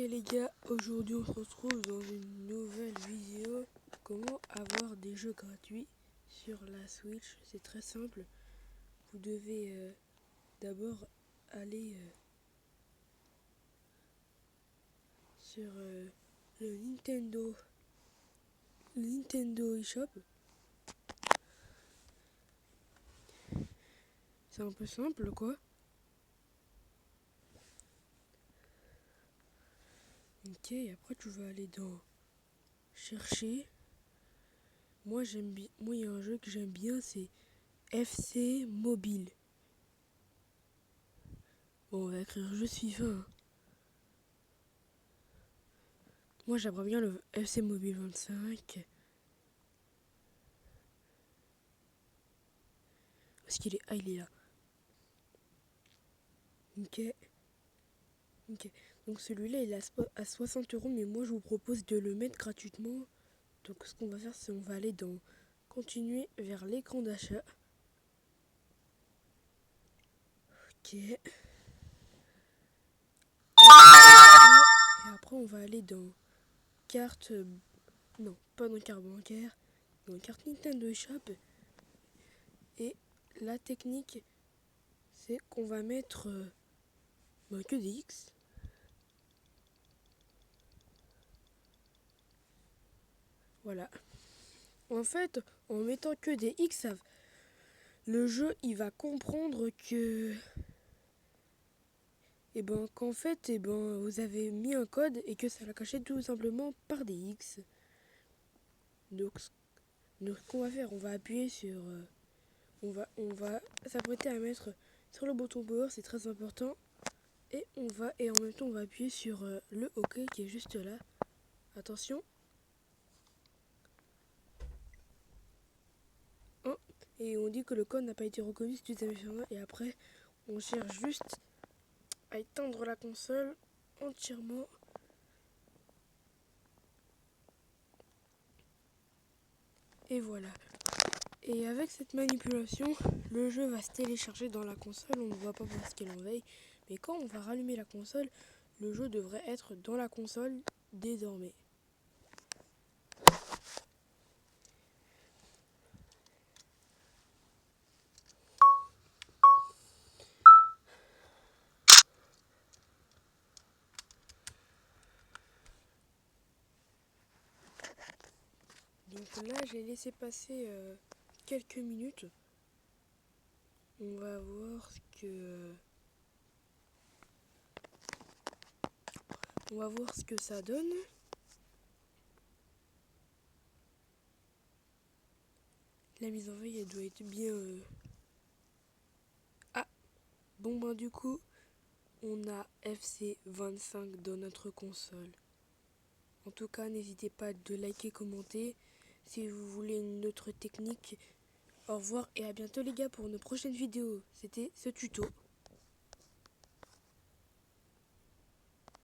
les gars, aujourd'hui on se retrouve dans une nouvelle vidéo. Comment avoir des jeux gratuits sur la Switch. C'est très simple. Vous devez d'abord aller sur le Nintendo eShop. C'est un peu simple quoi. Ok, après tu vas aller dans chercher. Moi j'aime bien. Moi il y a un jeu que j'aime bien, c'est FC Mobile. Bon, on va écrire juste FIFA. Hein. Moi j'aimerais bien le FC Mobile 25. Parce qu'il est. Ah, il est là. Ok. Ok. Donc celui-là il est à 60 €, mais moi je vous propose de le mettre gratuitement. Donc ce qu'on va faire, c'est on va aller dans continuer vers l'écran d'achat. Ok. Et après on va aller dans carte. Non, pas dans carte bancaire. Dans carte Nintendo Shop. Et la technique, c'est qu'on va mettre que des X. Voilà. En fait, en mettant que des X, le jeu il va comprendre que qu'en fait vous avez mis un code et que ça l'a caché tout simplement par des X. Donc ce qu'on va faire, on va appuyer sur on va s'apprêter à mettre sur le bouton power, c'est très important, et en même temps on va appuyer sur le OK qui est juste là. Attention. Et on dit que le code n'a pas été reconnu si tu t'avais fait un, et après on cherche juste à éteindre la console entièrement. Et voilà. Et avec cette manipulation, le jeu va se télécharger dans la console. On ne voit pas parce qu'elle est en veille. Mais quand on va rallumer la console, le jeu devrait être dans la console désormais. Donc là, j'ai laissé passer quelques minutes. On va voir ce que ça donne. La mise en veille, elle doit être bien. Ah, bon ben du coup, on a FC 25 dans notre console. En tout cas, n'hésitez pas de liker, commenter. Si vous voulez une autre technique, au revoir et à bientôt les gars pour une prochaine vidéo. C'était ce tuto.